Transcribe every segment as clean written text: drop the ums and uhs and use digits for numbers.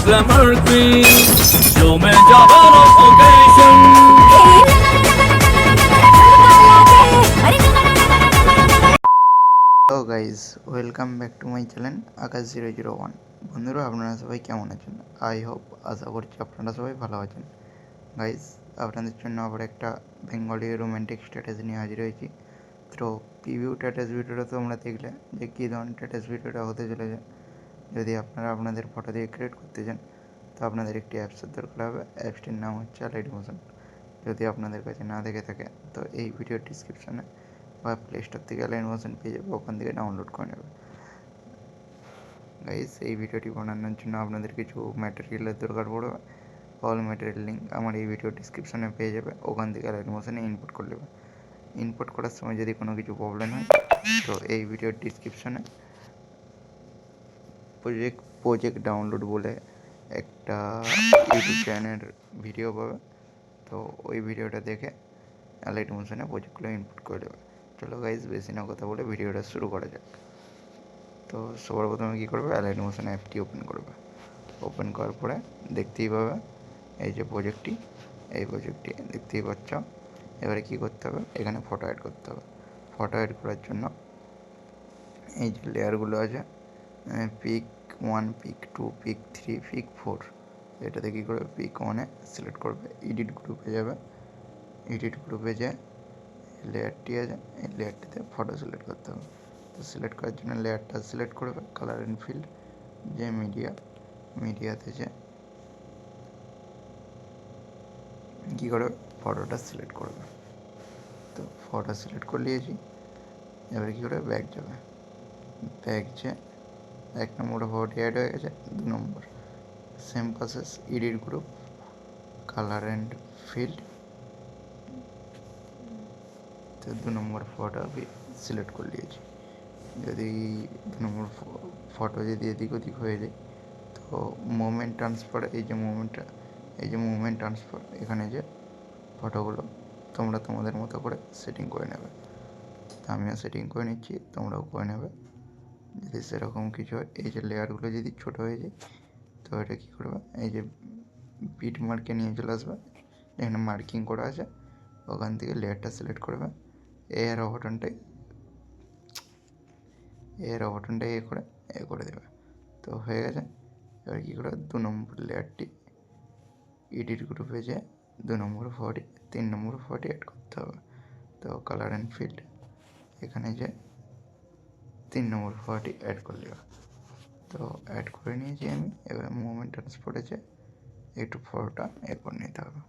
Glamour queen জমে যাবে occasion. Hello guys, welcome back to my channel Akash 001। বন্ধুরা, আপনারা সবাই কেমন আছেন? আই হোপ, আশা করছি আপনারা সবাই ভালো আছেন। গাইজ, আপনাদের জন্য আবার একটা বেঙ্গলি রোম্যান্টিক স্ট্যাটাস নিয়ে হাজির হয়েছি। তো প্রিভিউ স্ট্যাটাস ভিডিওটা তো আমরা দেখলে যে কী ধরনের স্ট্যাটাস ভিডিওটা হতে চলেছে। যদি আপনারা আপনাদের ফটো দিয়ে ক্রিয়েট করতে চান তো আপনাদের একটি অ্যাপসের দরকার হবে। অ্যাপসটির নাম হচ্ছে লাইট মোশন। যদি আপনাদের কাছে না দেখে থাকে তো এই ভিডিওর ডিসক্রিপশানে বা প্লে স্টোর থেকে লাইট মোশন পেয়ে যাবে, ওখান থেকে ডাউনলোড করে নেবে। গাইস, এই ভিডিওটি বানানোর জন্য আপনাদের কিছু ম্যাটেরিয়ালের দরকার পড়বে। অল ম্যাটেরিয়াল লিঙ্ক আমার এই ভিডিও ডিসক্রিপশানে পেয়ে যাবে, ওখান থেকে লাইট মোশনে ইনপুট করে নেবে। ইনপুট করার সময় যদি কোনো কিছু প্রবলেম হয় তো এই ভিডিওর ডিসক্রিপশানে প্রজেক্ট ডাউনলোড বলে একটা ইউটিউব চ্যানেলের ভিডিও পাবে। তো ওই ভিডিওটা দেখে লাইট মোশনে প্রজেক্টগুলো ইনপুট করে দেবে। চলো গাইজ, বেশি না কথা বলে ভিডিওটা শুরু করা যাক। তো সবার প্রথমে কী করবে, লাইট মোশন অ্যাপটি ওপেন করবে। ওপেন করার পরে দেখতেই পাবে এই যে প্রজেক্টটি, এই প্রজেক্টটি দেখতেই পাচ্ছ। এবারে কী করতে হবে, এখানে ফটো অ্যাড করতে হবে। ফটো অ্যাড করার জন্য এই যে লেয়ারগুলো আছে, পিক 1, পিক 2, পিক 3, পিক 4, এটাতে কী করবে, পিক 1-এ সিলেক্ট করবে। এডিট গ্রুপে যাবে, এডিট গ্রুপে যেয়ে লেয়ারটি আছে, এই লেয়ারটিতে ফটো সিলেক্ট করতে হবে। তো সিলেক্ট করার জন্য লেয়ারটা সিলেক্ট করবে, কালার অ্যান্ড ফিল্ড যে মিডিয়াতে যে কী করবে, ফটোটা সিলেক্ট করবে। তো ফটো সিলেক্ট করে নিয়েছি। এবারে কী করে, ব্যাক যাবে। ব্যাক যে 1 নম্বরে ফটো অ্যাড হয়ে গেছে। 2 নম্বর same process, edit group, colour and field. তো 2 নম্বর ফটো আমি সিলেক্ট করে নিয়েছি। যদি 2 নম্বর ফটো যদি এদিক ওদিক হয়ে যায় তো মুভমেন্ট ট্রান্সফার, এই যে মুভমেন্ট ট্রান্সফার, এখানে যে ফটোগুলো তোমরা তোমাদের মতো করে সেটিং করে নেবে। তো আমিও সেটিং করে নিচ্ছি, তোমরাও করে নেবে। যদি সেরকম কিছু হয়, এই যে লেয়ারগুলো যদি ছোটো হয়ে যায় তো এটা কী করবে, এই যে বিট মার্কে নিয়ে চলে আসবে, এখানে মার্কিং করা আছে, ওখান থেকে লেয়ারটা সিলেক্ট করবে। এর অবটনটাই করে দেবে। তো হয়ে গেছে। এবার কী করে, 2 নম্বর লেয়ারটি এডিট গ্রুপে যে 2 নম্বর ফটো, 3 নম্বর ফটো অ্যাড করতে হবে। তো কালার অ্যান্ড ফিল্ড, এখানে যে 3 নম্বর ফটো অ্যাড করে দেবে। তো অ্যাড করে নিয়েছি আমি। এবার মুভমেন্ট ট্রান্সফারে যে একটু ফটোটা এ করে নিতে হবে।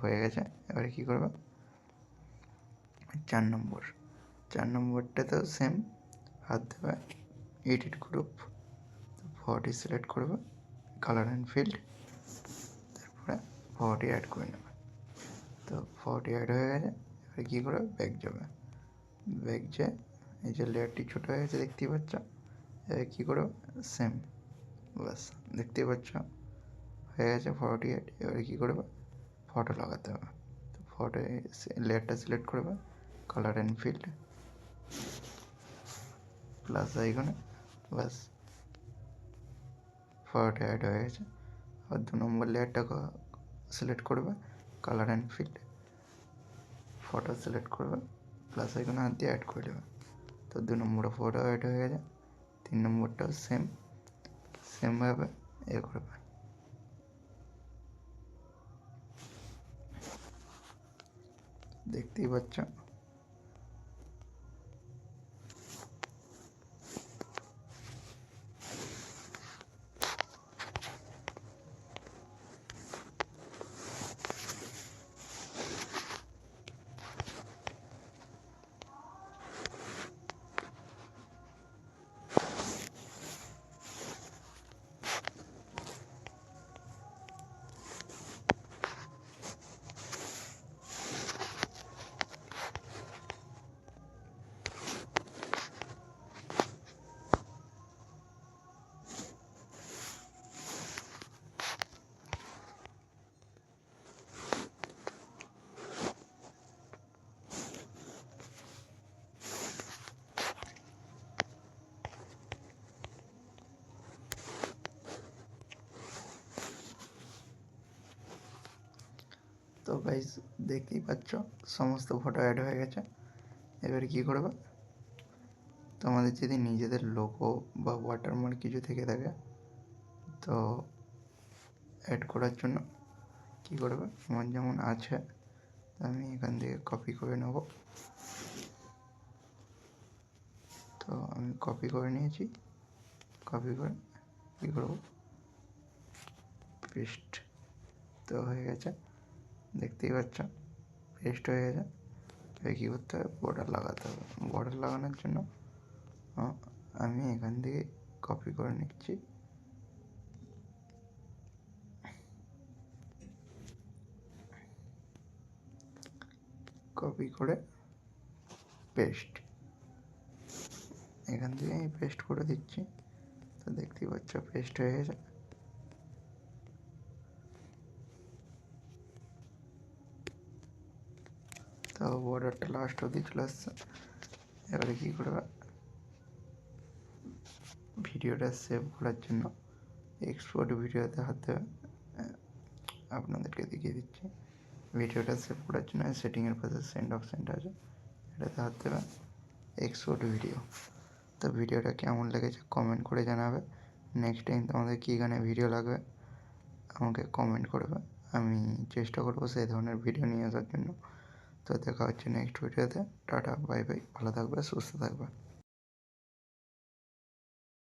হয়ে গেছে। এবারে কী করবে, 4 নম্বরটা তো সেম, হাত দেবে, এডিট গ্রুপ, ফটো সিলেক্ট করবে, কালার অ্যান্ড ফিল্ড, তারপরে ফটো অ্যাড করে নেবে। তো ফটো অ্যাড হয়ে গেছে। এবারে কী করবে, ব্যাক যাবে। ব্যাক যে এই যে লেয়ারটি ছোটো হয়ে গেছে দেখতেই পাচ্ছ। এবার কী করবে, সেম, বাস দেখতেই পাচ্ছ হয়ে গেছে ফটোটি অ্যাড। এবারে কী করবে, ফটো লাগাতে হবে। তো ফটো লেয়ারটা সিলেক্ট করবে, কালার অ্যান্ড ফিল্ড, প্লাস আইকনে, বাস ফটো অ্যাড হয়ে গেছে। আর 2 নম্বর লেয়ারটা সিলেক্ট করবে, colour and field, photo select করবে, প্লাস আইকনে হাত দিয়ে অ্যাড করে দেবে। তো 2 নম্বরে ফটো অ্যাড হয়ে গেছে। 3 নম্বরটাও সেমভাবে এ করবে। দেখতেই পাচ্ছ। গাইস দেখতেই পাচ্ছ সমস্ত ফটো অ্যাড হয়ে গেছে। এবারে কী করবে, তোমাদের যদি নিজেদের লোগো বা ওয়াটারমার্ক কিছু থেকে থাকে তো অ্যাড করার জন্য কী করবে, আমার যেমন আছে আমি এখান থেকে কপি করে নেব। তো আমি কপি করে নিয়েছি, কপি করে কী করব, পেস্ট। তো হয়ে গেছে, দেখতেই পাচ্ছ পেস্ট হয়ে গেছে। এবার কী করতে হবে, বর্ডার লাগাতে হবে। বর্ডার লাগানোর জন্য আমি এখান থেকে কপি করে নিচ্ছি, কপি করে পেস্ট, এখান থেকে আমি পেস্ট করে দিচ্ছি। তো দেখতেই পাচ্ছ পেস্ট হয়ে গেছে। তো বর্ডারটা লাস্ট অবধি চলে আসছে। এবারে কী করবে, ভিডিওটা সেভ করার জন্য এক্সপোর্ট ভিডিওতে হাত দেবে। আপনাদেরকে দেখিয়ে দিচ্ছি, ভিডিওটা সেভ করার জন্য সেটিংয়ের পাশে সেন্ড অপশানটা আছে, এটাতে হাত দেবে, এক্সপোর্ট ভিডিও। তো ভিডিওটা কেমন লেগেছে কমেন্ট করে জানাবে। নেক্সট টাইম তোমাদের কী গানে ভিডিও লাগবে আমাকে কমেন্ট করবে, আমি চেষ্টা করবো সেই ধরনের ভিডিও নিয়ে আসার জন্য। তো দেখা হচ্ছে নেক্সট ভিডিওতে। টাটা, বাই বাই, ভালো থাকবে, সুস্থ থাকবে।